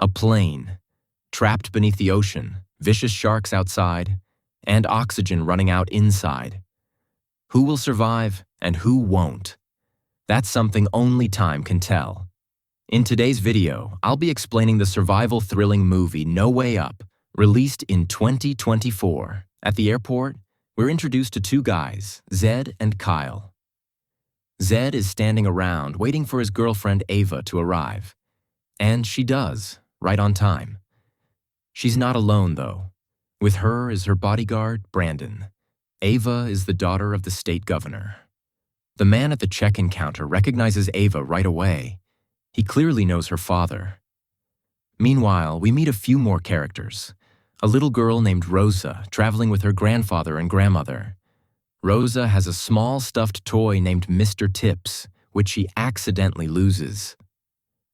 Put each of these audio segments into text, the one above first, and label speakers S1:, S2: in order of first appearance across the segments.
S1: A plane, trapped beneath the ocean, vicious sharks outside, and oxygen running out inside. Who will survive and who won't? That's something only time can tell. In today's video, I'll be explaining the survival thrilling movie No Way Up, released in 2024. At the airport, we're introduced to two guys, Zed and Kyle. Zed is standing around waiting for his girlfriend Ava to arrive. And she does, right on time. She's not alone, though. With her is her bodyguard, Brandon. Ava is the daughter of the state governor. The man at the check-in counter recognizes Ava right away. He clearly knows her father. Meanwhile, we meet a few more characters. A little girl named Rosa, traveling with her grandfather and grandmother. Rosa has a small stuffed toy named Mr. Tips, which she accidentally loses.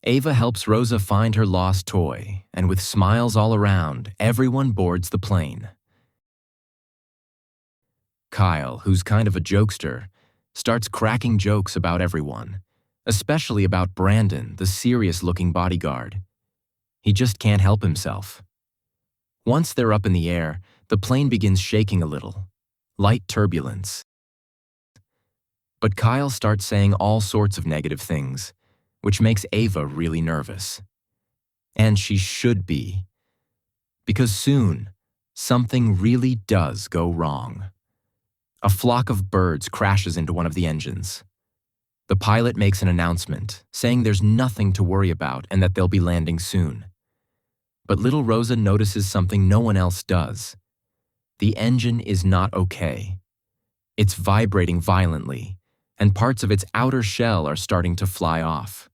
S1: Ava helps Rosa find her lost toy, and with smiles all around, everyone boards the plane. Kyle, who's kind of a jokester, starts cracking jokes about everyone, especially about Brandon, the serious-looking bodyguard. He just can't help himself. Once they're up in the air, the plane begins shaking a little. Light turbulence. But Kyle starts saying all sorts of negative things, which makes Ava really nervous. And she should be. Because soon, something really does go wrong. A flock of birds crashes into one of the engines. The pilot makes an announcement, saying there's nothing to worry about and that they'll be landing soon. But little Rosa notices something no one else does. The engine is not okay. It's vibrating violently, and parts of its outer shell are starting to fly off.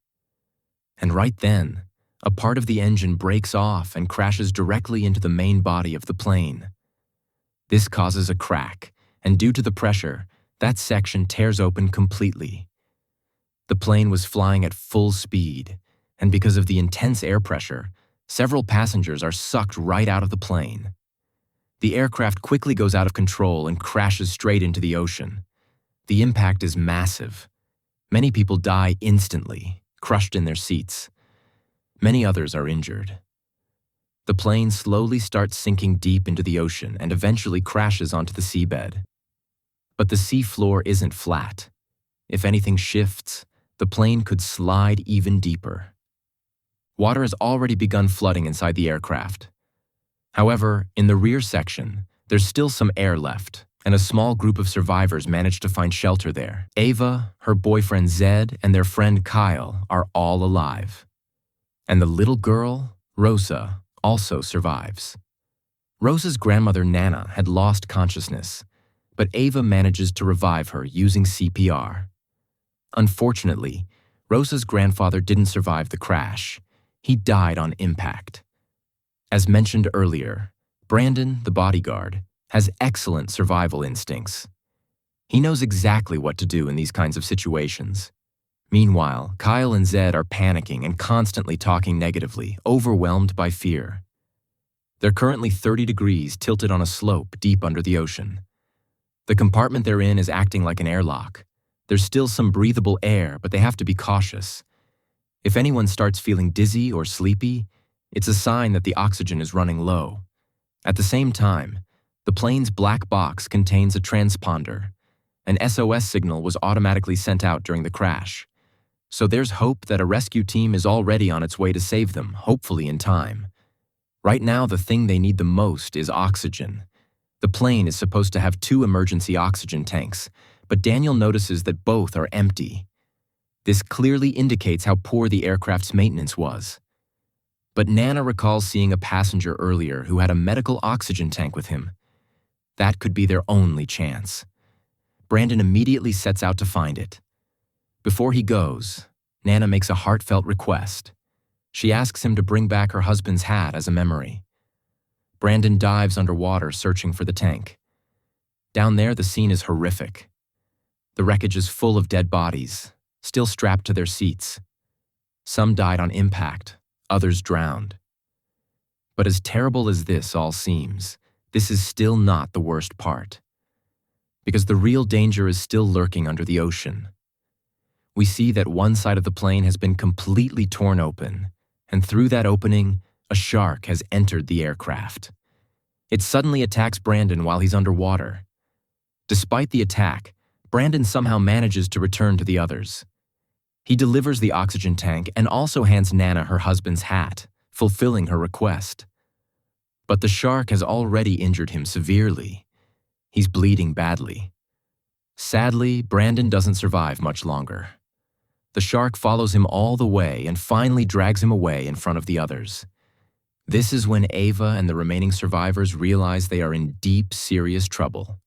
S1: And right then, a part of the engine breaks off and crashes directly into the main body of the plane. This causes a crack, and due to the pressure, that section tears open completely. The plane was flying at full speed, and because of the intense air pressure, several passengers are sucked right out of the plane. The aircraft quickly goes out of control and crashes straight into the ocean. The impact is massive. Many people die instantly, crushed in their seats. Many others are injured. The plane slowly starts sinking deep into the ocean and eventually crashes onto the seabed. But the sea floor isn't flat. If anything shifts, the plane could slide even deeper. Water has already begun flooding inside the aircraft. However, in the rear section, there's still some air left, and a small group of survivors manage to find shelter there. Ava, her boyfriend Zed, and their friend Kyle are all alive. And the little girl, Rosa, also survives. Rosa's grandmother Nana had lost consciousness, but Ava manages to revive her using CPR. Unfortunately, Rosa's grandfather didn't survive the crash. He died on impact. As mentioned earlier, Brandon, the bodyguard, has excellent survival instincts. He knows exactly what to do in these kinds of situations. Meanwhile, Kyle and Zed are panicking and constantly talking negatively, overwhelmed by fear. They're currently 30 degrees tilted on a slope deep under the ocean. The compartment they're in is acting like an airlock. There's still some breathable air, but they have to be cautious. If anyone starts feeling dizzy or sleepy, it's a sign that the oxygen is running low. At the same time, the plane's black box contains a transponder. An SOS signal was automatically sent out during the crash. So there's hope that a rescue team is already on its way to save them, hopefully in time. Right now, the thing they need the most is oxygen. The plane is supposed to have 2 emergency oxygen tanks, but Daniel notices that both are empty. This clearly indicates how poor the aircraft's maintenance was. But Nana recalls seeing a passenger earlier who had a medical oxygen tank with him. That could be their only chance. Brandon immediately sets out to find it. Before he goes, Nana makes a heartfelt request. She asks him to bring back her husband's hat as a memory. Brandon dives underwater searching for the tank. Down there, the scene is horrific. The wreckage is full of dead bodies, still strapped to their seats. Some died on impact, others drowned. But as terrible as this all seems, this is still not the worst part. Because the real danger is still lurking under the ocean. We see that one side of the plane has been completely torn open, and through that opening, A shark has entered the aircraft. It suddenly attacks Brandon while he's underwater. Despite the attack, Brandon somehow manages to return to the others. He delivers the oxygen tank and also hands Nana her husband's hat, fulfilling her request. But the shark has already injured him severely. He's bleeding badly. Sadly, Brandon doesn't survive much longer. The shark follows him all the way and finally drags him away in front of the others. This is when Ava and the remaining survivors realize they are in deep, serious trouble.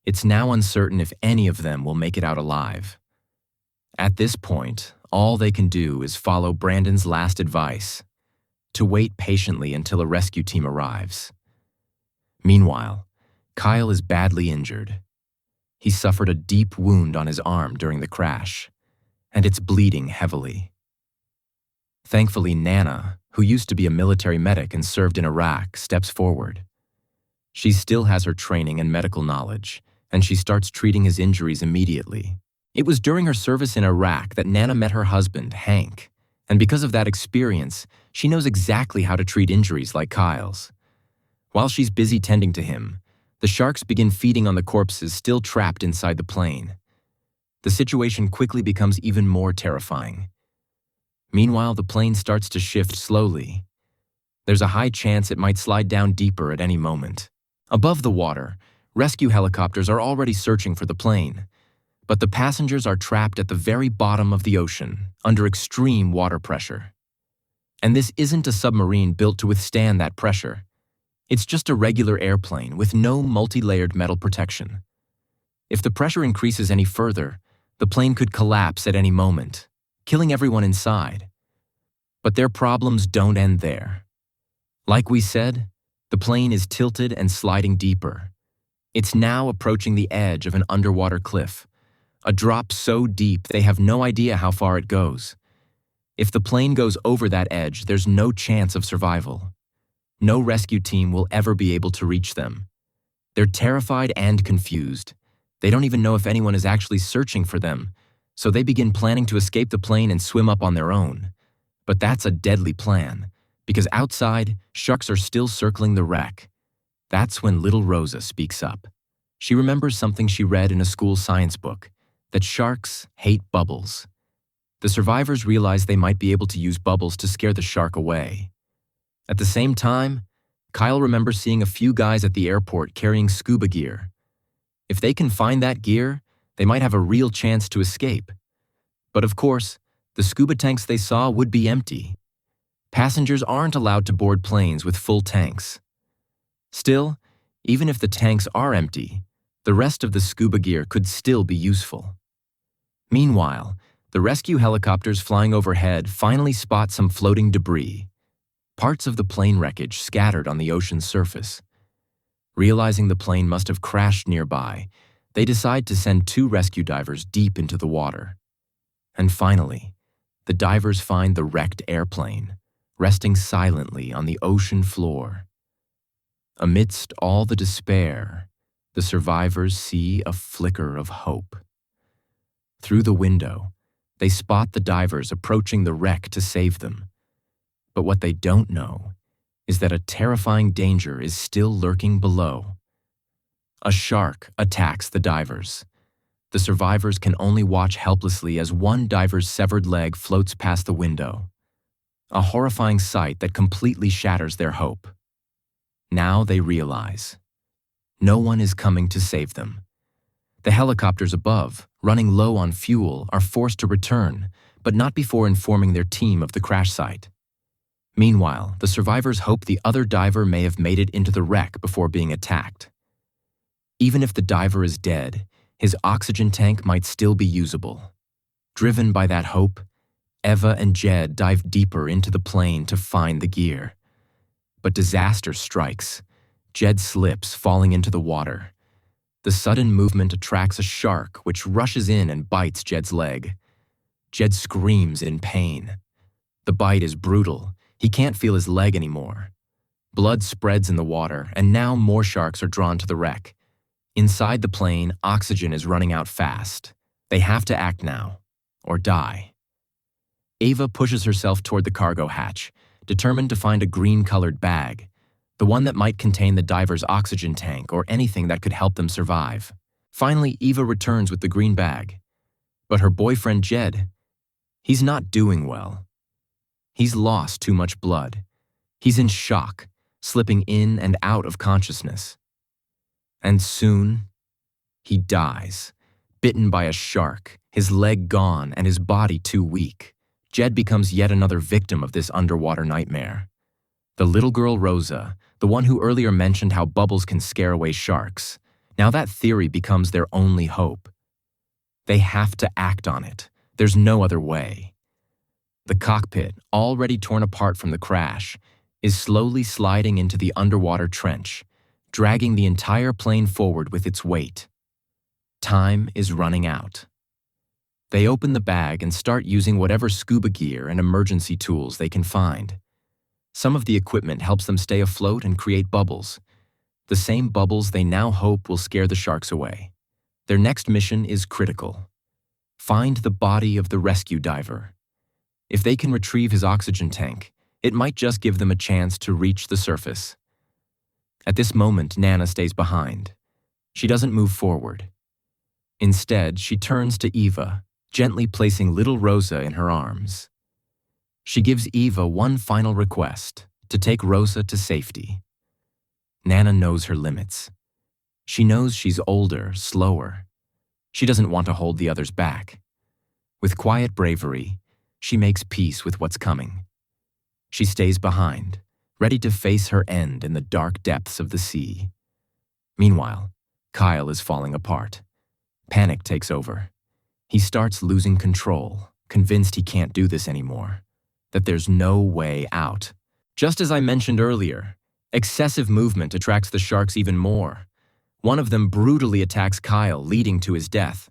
S1: It's now uncertain if any of them will make it out alive. At this point, all they can do is follow Brandon's last advice, to wait patiently until a rescue team arrives. Meanwhile, Kyle is badly injured. He suffered a deep wound on his arm during the crash, and it's bleeding heavily. Thankfully, Nana, who used to be a military medic and served in Iraq, steps forward. She still has her training and medical knowledge, and she starts treating his injuries immediately. It was during her service in Iraq that Nana met her husband, Hank, and because of that experience, she knows exactly how to treat injuries like Kyle's. While she's busy tending to him, the sharks begin feeding on the corpses still trapped inside the plane. The situation quickly becomes even more terrifying. Meanwhile, the plane starts to shift slowly. There's a high chance it might slide down deeper at any moment. Above the water, rescue helicopters are already searching for the plane, but the passengers are trapped at the very bottom of the ocean, under extreme water pressure. And this isn't a submarine built to withstand that pressure. It's just a regular airplane with no multi-layered metal protection. If the pressure increases any further, the plane could collapse at any moment, killing everyone inside. But their problems don't end there. Like we said, the plane is tilted and sliding deeper. It's now approaching the edge of an underwater cliff, a drop so deep they have no idea how far it goes. If the plane goes over that edge, there's no chance of survival. No rescue team will ever be able to reach them. They're terrified and confused. They don't even know if anyone is actually searching for them, so they begin planning to escape the plane and swim up on their own. But that's a deadly plan, because outside, sharks are still circling the wreck. That's when little Rosa speaks up. She remembers something she read in a school science book, that sharks hate bubbles. The survivors realize they might be able to use bubbles to scare the shark away. At the same time, Kyle remembers seeing a few guys at the airport carrying scuba gear. If they can find that gear, they might have a real chance to escape. But of course, the scuba tanks they saw would be empty. Passengers aren't allowed to board planes with full tanks. Still, even if the tanks are empty, the rest of the scuba gear could still be useful. Meanwhile, the rescue helicopters flying overhead finally spot some floating debris, parts of the plane wreckage scattered on the ocean's surface. Realizing the plane must have crashed nearby, they decide to send 2 rescue divers deep into the water. And finally, the divers find the wrecked airplane, resting silently on the ocean floor. Amidst all the despair, the survivors see a flicker of hope. Through the window, they spot the divers approaching the wreck to save them. But what they don't know is that a terrifying danger is still lurking below. A shark attacks the divers. The survivors can only watch helplessly as one diver's severed leg floats past the window. A horrifying sight that completely shatters their hope. Now they realize no one is coming to save them. The helicopters above, running low on fuel, are forced to return, but not before informing their team of the crash site. Meanwhile, the survivors hope the other diver may have made it into the wreck before being attacked. Even if the diver is dead, his oxygen tank might still be usable. Driven by that hope, Eva and Jed dive deeper into the plane to find the gear. But disaster strikes. Jed slips, falling into the water. The sudden movement attracts a shark, which rushes in and bites Jed's leg. Jed screams in pain. The bite is brutal. He can't feel his leg anymore. Blood spreads in the water, and now more sharks are drawn to the wreck. Inside the plane, oxygen is running out fast. They have to act now, or die. Ava pushes herself toward the cargo hatch, determined to find a green-colored bag, the one that might contain the diver's oxygen tank or anything that could help them survive. Finally, Eva returns with the green bag. But her boyfriend Jed, he's not doing well. He's lost too much blood. He's in shock, slipping in and out of consciousness. And soon, he dies, bitten by a shark, his leg gone and his body too weak. Jed becomes yet another victim of this underwater nightmare. The little girl Rosa, the one who earlier mentioned how bubbles can scare away sharks, now that theory becomes their only hope. They have to act on it. There's no other way. The cockpit, already torn apart from the crash, is slowly sliding into the underwater trench, dragging the entire plane forward with its weight. Time is running out. They open the bag and start using whatever scuba gear and emergency tools they can find. Some of the equipment helps them stay afloat and create bubbles, the same bubbles they now hope will scare the sharks away. Their next mission is critical. Find the body of the rescue diver. If they can retrieve his oxygen tank, it might just give them a chance to reach the surface. At this moment, Nana stays behind. She doesn't move forward. Instead, she turns to Eva, gently placing little Rosa in her arms. She gives Eva one final request, to take Rosa to safety. Nana knows her limits. She knows she's older, slower. She doesn't want to hold the others back. With quiet bravery, she makes peace with what's coming. She stays behind, ready to face her end in the dark depths of the sea. Meanwhile, Kyle is falling apart. Panic takes over. He starts losing control, convinced he can't do this anymore, that there's no way out. Just as I mentioned earlier, excessive movement attracts the sharks even more. One of them brutally attacks Kyle, leading to his death.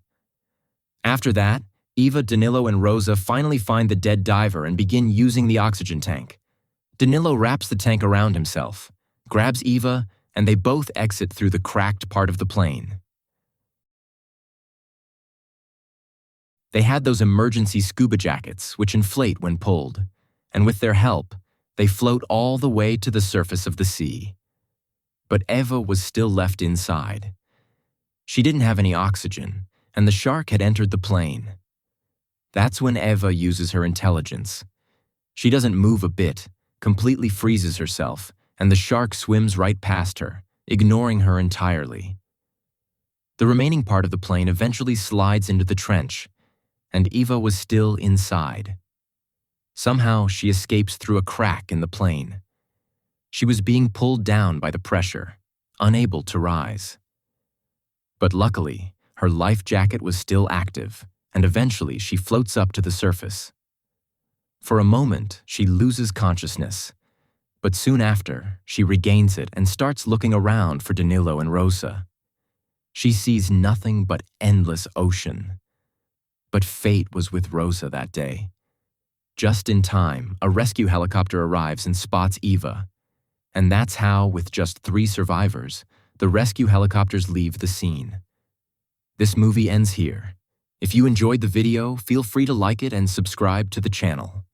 S1: After that, Eva, Danilo, and Rosa finally find the dead diver and begin using the oxygen tank. Danilo wraps the tank around himself, grabs Eva, and they both exit through the cracked part of the plane. They had those emergency scuba jackets, which inflate when pulled, and with their help, they float all the way to the surface of the sea. But Eva was still left inside. She didn't have any oxygen, and the shark had entered the plane. That's when Eva uses her intelligence. She doesn't move a bit, completely freezes herself, and the shark swims right past her, ignoring her entirely. The remaining part of the plane eventually slides into the trench, and Eva was still inside. Somehow, she escapes through a crack in the plane. She was being pulled down by the pressure, unable to rise. But luckily, her life jacket was still active, and eventually she floats up to the surface. For a moment, she loses consciousness, but soon after, she regains it and starts looking around for Danilo and Rosa. She sees nothing but endless ocean. But fate was with Rosa that day. Just in time, a rescue helicopter arrives and spots Eva. And that's how, with just 3 survivors, the rescue helicopters leave the scene. This movie ends here. If you enjoyed the video, feel free to like it and subscribe to the channel.